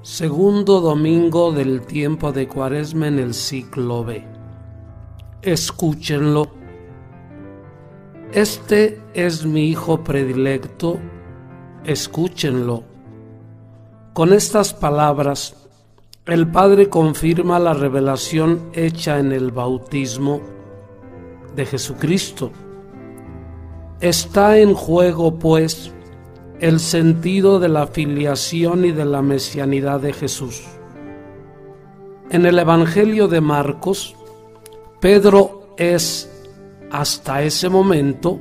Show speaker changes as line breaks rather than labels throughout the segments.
Segundo domingo del tiempo de Cuaresma en el ciclo B. Escúchenlo. Este es mi Hijo predilecto, escúchenlo. Con estas palabras, el Padre confirma la revelación hecha en el bautismo de Jesucristo. Está en juego, pues, el sentido de la filiación y de la mesianidad de Jesús. En el Evangelio de Marcos, Pedro es, hasta ese momento,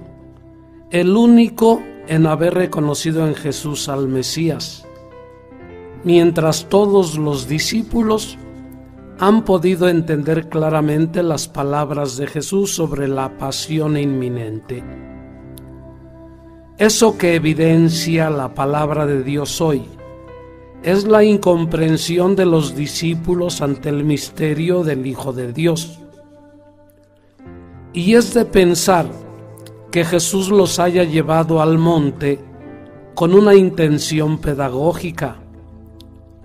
el único en haber reconocido en Jesús al Mesías, mientras todos los discípulos han podido entender claramente las palabras de Jesús sobre la pasión inminente. Eso que evidencia la palabra de Dios hoy es la incomprensión de los discípulos ante el misterio del Hijo de Dios. Y es de pensar que Jesús los haya llevado al monte con una intención pedagógica,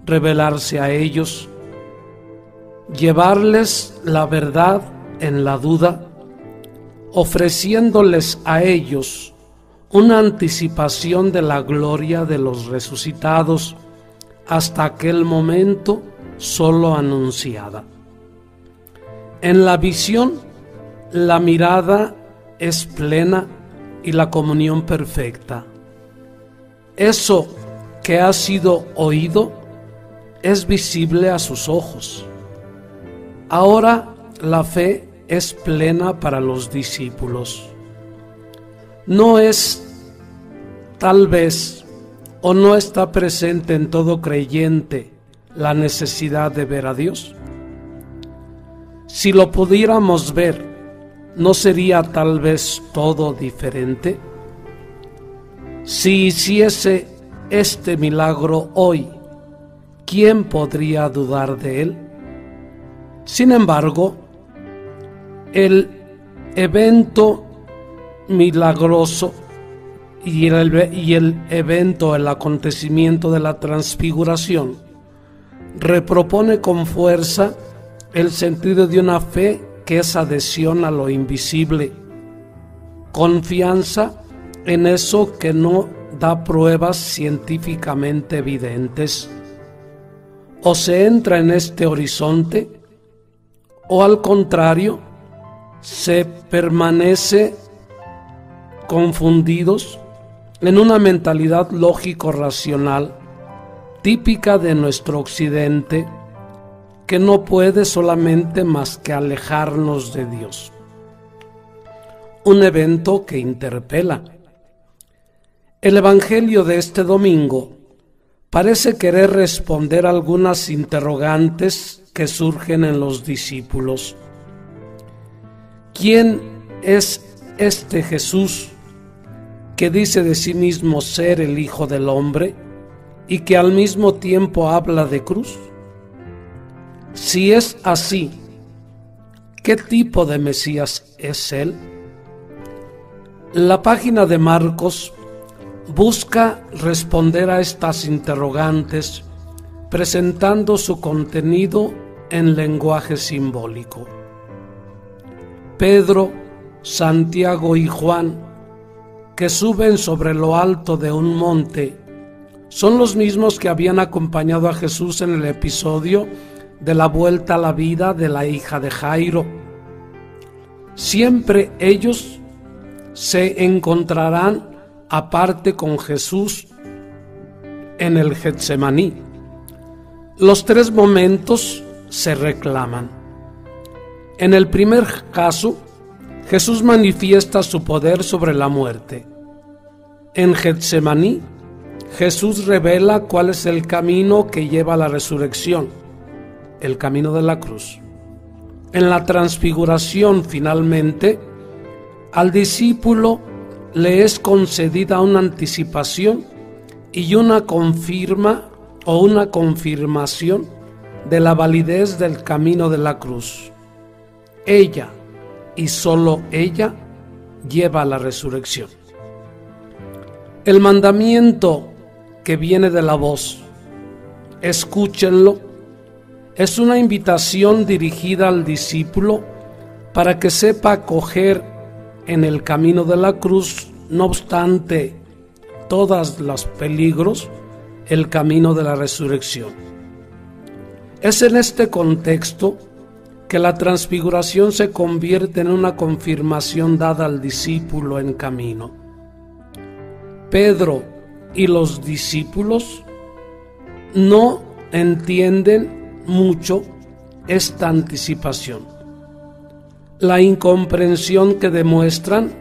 revelarse a ellos, llevarles la verdad en la duda, ofreciéndoles a ellos una anticipación de la gloria de los resucitados hasta aquel momento solo anunciada. En la visión, la mirada es plena y la comunión perfecta. Eso que ha sido oído es visible a sus ojos. Ahora la fe es plena para los discípulos. No es, tal vez, o no está presente en todo creyente la necesidad de ver a Dios. Si lo pudiéramos ver, ¿no sería tal vez todo diferente? Si hiciese este milagro hoy, ¿quién podría dudar de él? Sin embargo, el evento milagroso y el acontecimiento de la transfiguración repropone con fuerza el sentido de una fe que es adhesión a lo invisible, confianza en eso que no da pruebas científicamente evidentes. O se entra en este horizonte, o al contrario, se permanece confundidos en una mentalidad lógico-racional típica de nuestro occidente, que no puede solamente más que alejarnos de Dios. Un evento que interpela. El Evangelio de este domingo parece querer responder a algunas interrogantes que surgen en los discípulos. ¿Quién es este Jesús que dice de sí mismo ser el Hijo del Hombre y que al mismo tiempo habla de cruz? Si es así, ¿qué tipo de Mesías es él? La página de Marcos busca responder a estas interrogantes presentando su contenido en lenguaje simbólico. Pedro, Santiago y Juan, que suben sobre lo alto de un monte, son los mismos que habían acompañado a Jesús en el episodio de la vuelta a la vida de la hija de Jairo. Siempre ellos se encontrarán aparte con Jesús en el Getsemaní. Los tres momentos se reclaman. En el primer caso, Jesús manifiesta su poder sobre la muerte. En Getsemaní, Jesús revela cuál es el camino que lleva a la resurrección, el camino de la cruz. En la transfiguración, finalmente, al discípulo le es concedida una anticipación y una confirmación de la validez del camino de la cruz. Ella, y solo ella, lleva a la resurrección. El mandamiento que viene de la voz escúchenlo, es una invitación dirigida al discípulo para que sepa acoger en el camino de la cruz, no obstante todos los peligros, el camino de la resurrección. Es en este contexto que la transfiguración se convierte en una confirmación dada al discípulo en camino. Pedro y los discípulos no entienden mucho esta anticipación. La incomprensión que demuestran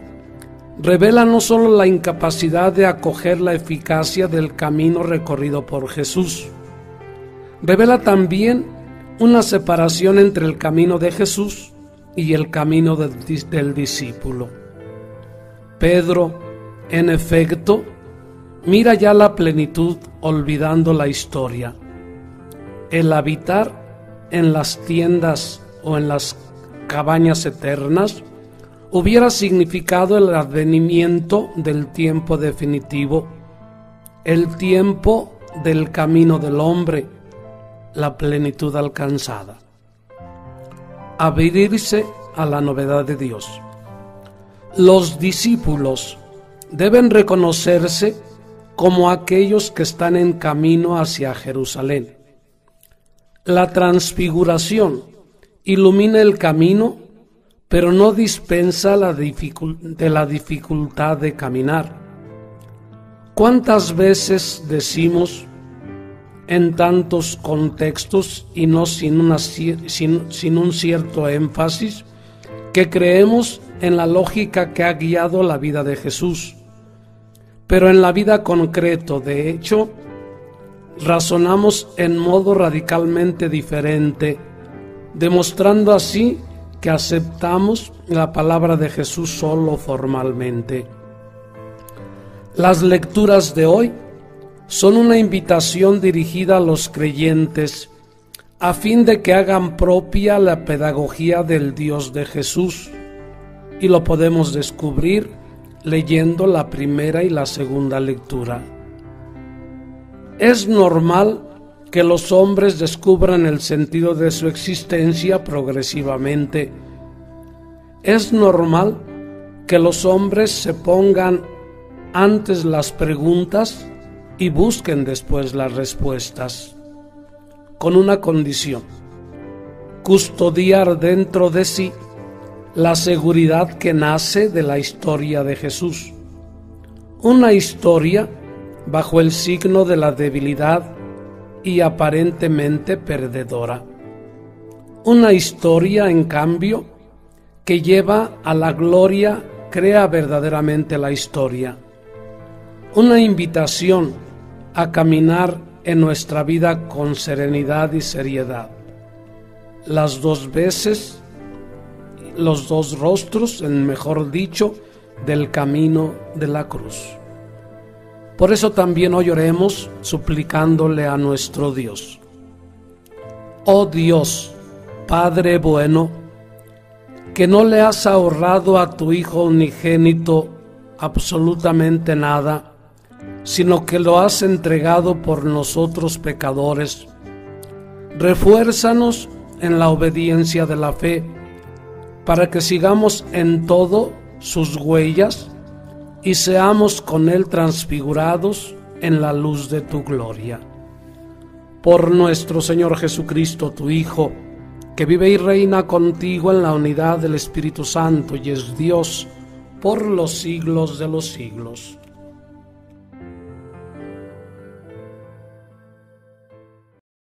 revela no solo la incapacidad de acoger la eficacia del camino recorrido por Jesús, revela también una separación entre el camino de Jesús y el camino del discípulo. Pedro, en efecto, mira ya la plenitud olvidando la historia. El habitar en las tiendas o en las cabañas eternas hubiera significado el advenimiento del tiempo definitivo, el tiempo del camino del hombre, la plenitud alcanzada. Abrirse a la novedad de Dios. Los discípulos deben reconocerse como aquellos que están en camino hacia Jerusalén. La transfiguración ilumina el camino, pero no dispensa de la dificultad de caminar. ¿Cuántas veces decimos en tantos contextos y no sin un cierto énfasis que creemos en la lógica que ha guiado la vida de Jesús, pero en la vida concreto, de hecho, razonamos en modo radicalmente diferente, demostrando así que aceptamos la palabra de Jesús solo formalmente? Las lecturas de hoy son una invitación dirigida a los creyentes a fin de que hagan propia la pedagogía del Dios de Jesús, y lo podemos descubrir leyendo la primera y la segunda lectura. Es normal que los hombres descubran el sentido de su existencia progresivamente. Es normal que los hombres se pongan antes las preguntas y busquen después las respuestas, con una condición: custodiar dentro de sí la seguridad que nace de la historia de Jesús, una historia bajo el signo de la debilidad y aparentemente perdedora, una historia, en cambio, que lleva a la gloria, crea verdaderamente la historia, una invitación a caminar en nuestra vida con serenidad y seriedad. Las dos veces, los dos rostros, mejor dicho, del camino de la cruz. Por eso también hoy oremos suplicándole a nuestro Dios. Oh Dios, Padre bueno, que no le has ahorrado a tu Hijo unigénito absolutamente nada, sino que lo has entregado por nosotros pecadores. Refuérzanos en la obediencia de la fe, para que sigamos en todo sus huellas y seamos con Él transfigurados en la luz de tu gloria. Por nuestro Señor Jesucristo, tu Hijo, que vive y reina contigo en la unidad del Espíritu Santo y es Dios por los siglos de los siglos.